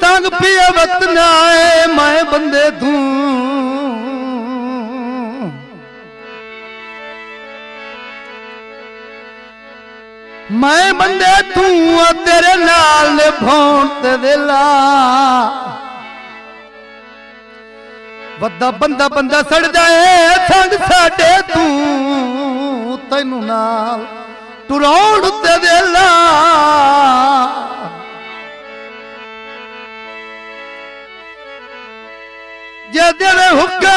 तंग पिया वक्त न आए मैं बंदे तू मैं बंदे तू तेरे नाल निभाउण ते वेला वड्डा बंदा बंदा सड़ जाए संग साडे तू तैनू नाल टुराउण ते वेला जे तेरे हुक्म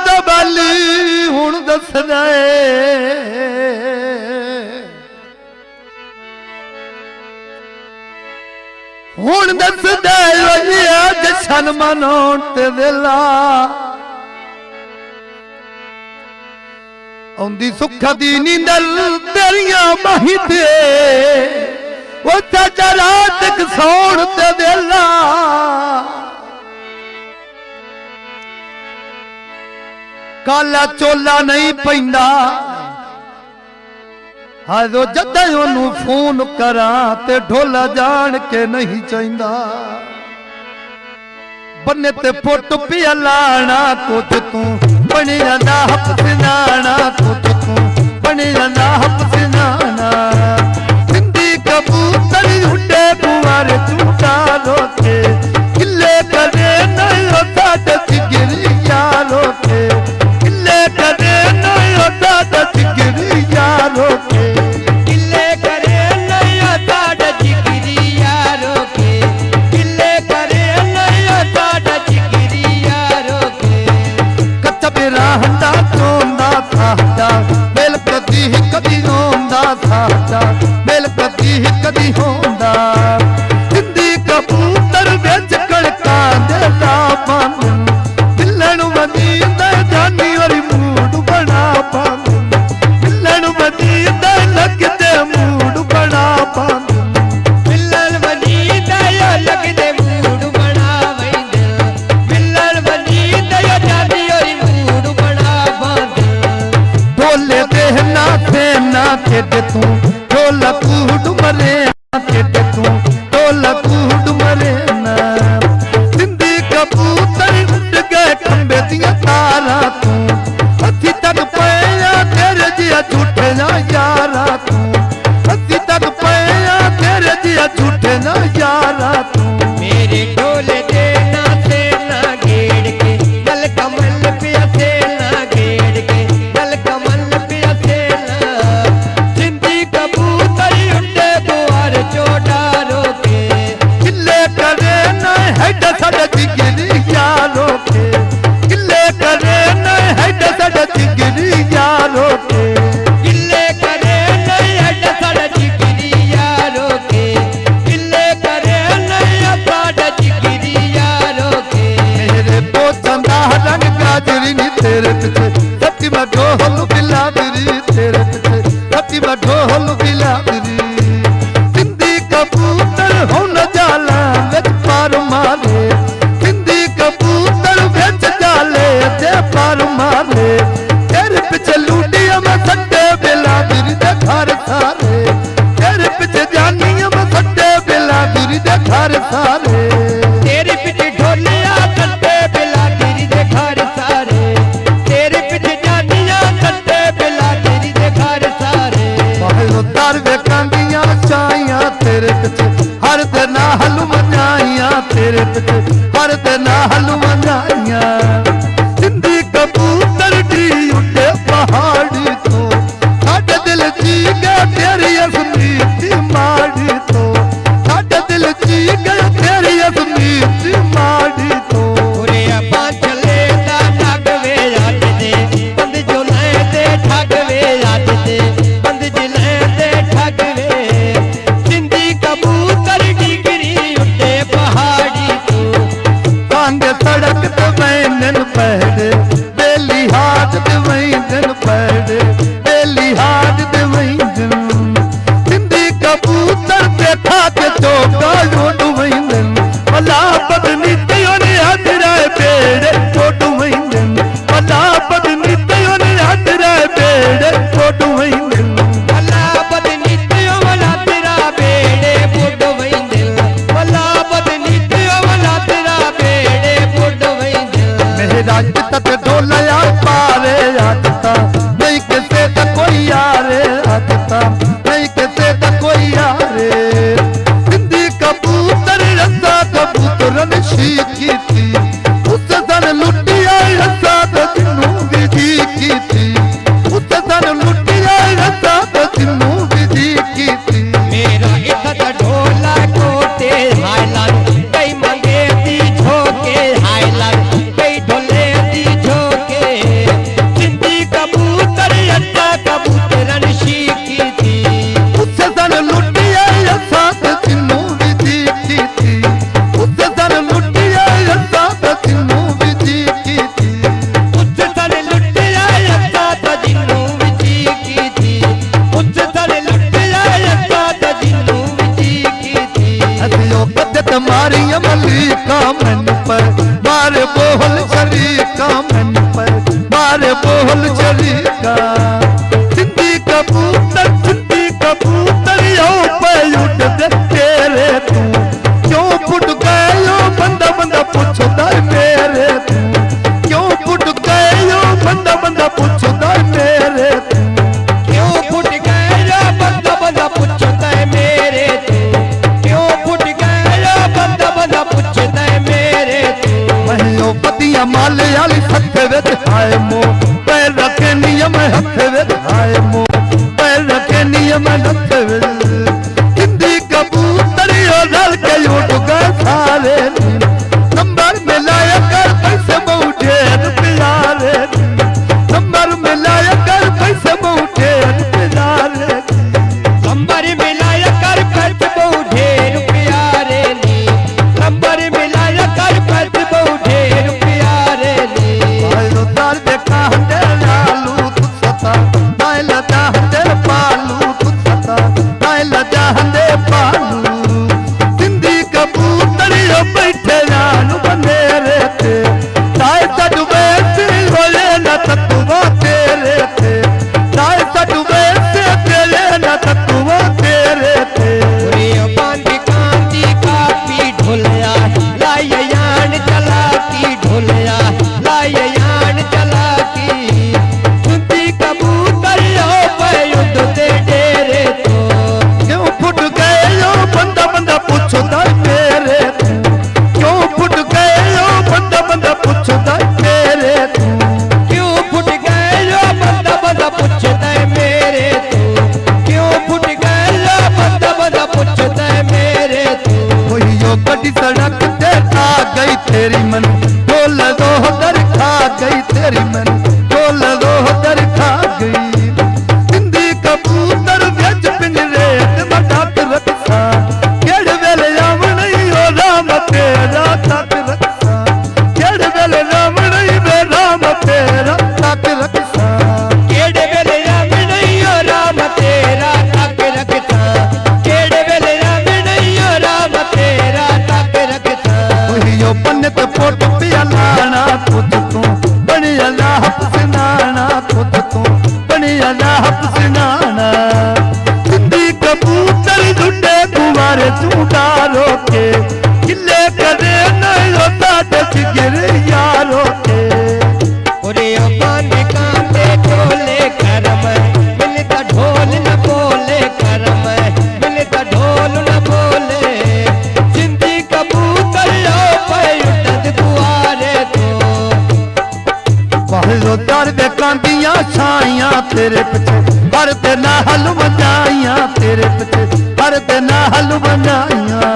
तबाली हुण दस जाए हुण दस जाए जशन मनाउण ते वेला औंदी सुख दी नींदल तेरियां बाहीं ते ओ चाचा रात तक सौण ते वेला काला चोला नहीं पैंदा हाजो जद ओनू फोन करा ते ढोला जान के नहीं चाहता बन्ने ते पुट पिया लाना कुछ तू बनी जांदा हपसनाना कुछ तू बनी जांदा हपसनाना जिंदी कबूतर उड़े बुआर झूठा रोके किले करे नहीं होता जिगरी यारों के करे नहीं होता जिगरी यारों के किले करे नहीं होता जिगरी यारों के किले करे नहीं होता जिगरी यारों के कच्चा मेरा हंडा चोंदा था मेल कदी होंदा था मेल कदी होंदा हिंदी कबूतर बेच कड़का देता बंद दिलन मनी जानी और मूड बना पांद मिलन मनी लगते मूड बना पांद मिलन मनी लगते मूड बना वैंद मिलन मनी जानी और मूड बना पांद ढोले देहना थे ना खेड तू ढोला कूड मरे ना खेड तू ढोला कूड मरे ना जिंदी कबूतर उड़ गए खंबे दिया तारा तू हथी तक पया तेरे जिया झूठे ना यारा तू हथी तक पया तेरे जिया झूठे ना यारा तू मेरे ढोले देना से ना घेड़ के नल कमल पिया से ना घेड़ के नल कमल पिया से ना जिंदी कबूतर उड़े बुआर चोटा रोके किले करे ना हेड सड़ जिगरी यारों के किले करे ना हेड सड़ जिगरी यारों के किले करे नहीं हट सड़ जिगरी यारों के किले करे नहीं हट जिगरी यारों के मेरे पोचंदा रंग गाजरी नी तेरे पीछे सती में ढोल बिलावरी तेरे पीछे सती में ढोल बिलावरी जिंदी कबूतर हो न जाला विच पार मारे जिंदी कबूतर विच जाले ते पार मारे तेरे पीछे लूटिया में सट्टे बिलावरी दे घर सारे तेरे पीछे जानिया में सट्टे बिलावरी दे घर सारे तेरे पीछे ढोलिया कट्टे बिलागिरी दे घर सारे तेरे पीछे जानिया कट्टे बिलागिरी दे घर सारे बाहरों तार वेखांदियां चाइयां तेरे पीछे हर दिन हलू मनाइयां तेरे पीछे हर दिन हलू मनाइयां जिंदी कबूतर डी उड़े पहाड़ी तो साडे दिल जी गया तेरी असमीती माड़ी तो साडे दिल जी गया तेरी असमीती माड़ी तो ओरे अब्बा चले दा ठग वे अज दे बंद जो ले दे ठग वे अज दे बंद जिले दे ठग वे जिंदी कबूतर डिगरी उड़े पहाड़ी तो कांगे सड़ ते वैनन पहड़े बेली हाथ ते वैनन पहड़े बेली हाथ ते वैनन सिंधी कबूतर देखा के चौका जोड़ वैनन भला बदनी ते हजराए बेड़े छोड़ वैनन भला बदनी ते हजराए बेड़े छोड़ वैनन भला बदनी ते तेरा बेड़े छोड़ वैनन भला बदनी ते तेरा बेड़े छोड़ वैनन मेरा तत ढोलया पारे आदता नहीं किसे का कोई यारे आदता नहीं किसे का कोई यारे सिंधी कबूतर रसा कबूतरन शीकी थी उससे सन लुटी आई रसा तो जिन्नू विधि की थी उससे सन लुटी आई रसा तो जिन्नू विधि की थी मेरा इधर ढोला कोटे हायलाल कई मंगे दी झोके हायलाल कई ढोले दी झोके सिंधी कबूतर अट्टा कबूतरन शीकी थी उससे सन लुटी आई रसा तो जिन्नू विधि की थी उससे सन लुटी आई रसा तो जिन्नू विधि की थी उच्च सन लुटिया अट्टा तो जिन्नू विधि की थी उच्च सन लुटिया अट्टा तो जिन्नू विधि की थी हसियो बदत मारी मलिका मन पर मारे बोल शरीका मन पर मारे बोल शरीका सिंधी कबूतर यो पे उड़ दे तेरे तू क्यों फुट गयो बंदा बंदा पूछदा मेरे तू क्यों फुट गयो बंदा बंदा पूछदा मेरे तू क्यों फुट गया बंदा बंदा पूछता है मेरे तू क्यों फुट गया बंदा बंदा पूछता है मेरे तू महियो पतिया माले वाली सत्य विच हाय मो पैर रखे नियम हथ विच हाय मो पैर रखे नियम हथ विच सिंधी कबूतर यो रल के उड़ गए सारे नंबर मिलाया कर पैसे बहुत ढेर प्यारे नंबर मिलाया कर पैसे बहुत ढेर प्यारे नंबर मिलाया कर खर्च बहुत ढेर प्यारे नी नंबर मिलाया कर खर्च बहुत ढेर प्यारे नी आयो दार देखा हंदे लालू तू सता नाय लदा हंदे पालू तू सता नाय लदा हंदे पालू सिंधी कबूतर यो बैठे जानु बनेरे थे ताए सडु बैठे होले न ततुवा तेरे थे ताए सडु बैठे तेरे न ततुवा तेरे थे रे बांधी कांती कापी ढोलया लाय यान चला की ढोलया लाय यान चला की सिंधी कबूतर यो पे उड़ते डेरे तो क्यों फुट गए यो बंदा बंदा पूछदा मेरे तू क्यों फुट गए यो बंदा बंदा पूछदा मेरे तू क्यों फुट गया बंदा बंदा पूछता है मेरे तू क्यों फुट गया बंदा बंदा पूछता है मेरे तू कोई यो बड़ी सड़क ते आ गई तेरी मन ढोल दो दर खा गई तेरी मन ढोल दो दर खा गई सिंधी कबूतर विच पिंजरे ते मटात रखसा केड़ वेले रावण यो राम तेरा तक रखसा केड़ वेले रावण यो राम तेरा तक रखसा केड़े वेले राम नहीं हो राम तेरा तक रखता केड़े वेले राम नहीं हो राम तेरा तक रखता यो पन्नत फोट पिया लाना खुद तू बड़ी अल्लाह सुनाना खुद तू बड़ी अल्लाह सुनाना सिंधी कबूतर झुंडे कुवारे चूडारो के किले करे नहीं होता दस गिर यारो के ओरे बांध कांते ढोले करम मिलता ढोल न बोले करम मिलता ढोल न बोले सिंधी कबूतर यो पे उड़त कुआरे तो पहलो दर दे कांदियां छाइयां तेरे पिछे हर ते नाल वजाइयां तेरे पिछे हर ते नाल वजाइयां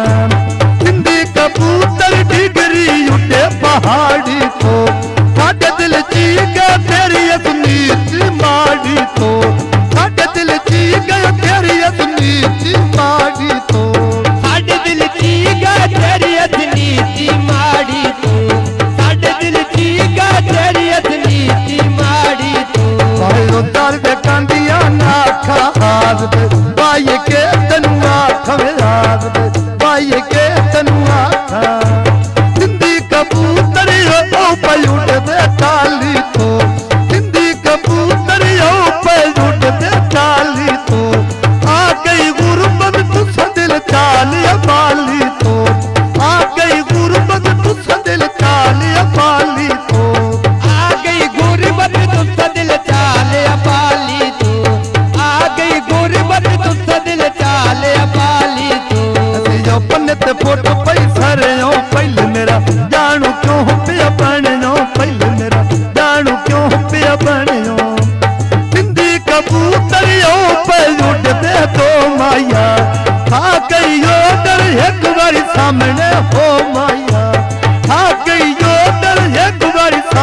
सिंधी कबूतर डिगरी उठे पहाड़ी तो साडे दिल जी गया तेरी असनीत माड़ी तो साडे दिल जी गया तेरी असनीत माड़ी तो साडे दिल ची गा तेरी अजनीती माड़ी तू साडे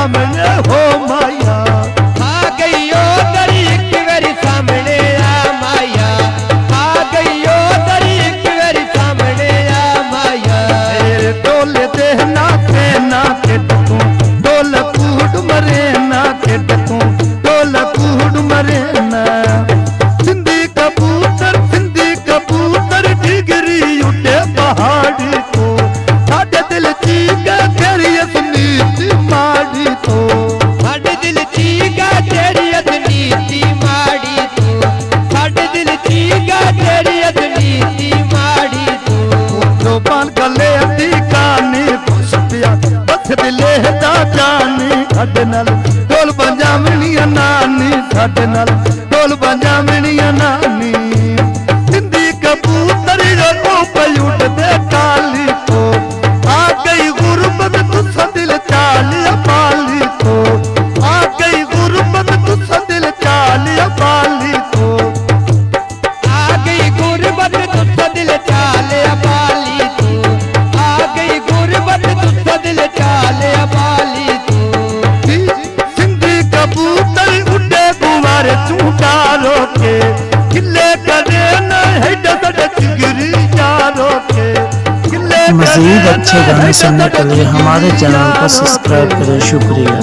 सामने हो माया आ गई ओ दरी एक बारी सामने आ माया आ गई ओ दरी एक बारी सामने आ माया तेरे डोले दे ना के डकूं डोल कूड़ मरे ना के डकूं डोल कूड़ मरे ना सिंधी कबूतर डिगरी उठे पहाड़ी को साडे दिल चीगा तेरी नीति माड़ी तो साडे दिल चीगा तेरी नीति माड़ी तो साडे दिल चीगा तेरी नीति माड़ी तो जो पान गले दी कानी खुश पिया बस दिले दा जानी साडे नाल ढोल बजावणी नानी साडे नाल ढोल बजावणी नानी सिंधी कबूतर जो पई उठदे काली तो आ गई गुरबत तुसा दिल चालिया पाली तो आ गई गुरबत तुसा दिल चालिया पाली तो आ गई गुरबत तुसा दिल चाले बाली तू आ गई गुरबत तुसा दिल चाले बाली तू सिंधी कबूतर उड़े गुवारे चूटारो के किले करे न है डड चिंगरी चारो के किले मज़ीद अच्छे गाने सुनने के लिए हमारे चैनल को सब्सक्राइब करें। शुक्रिया।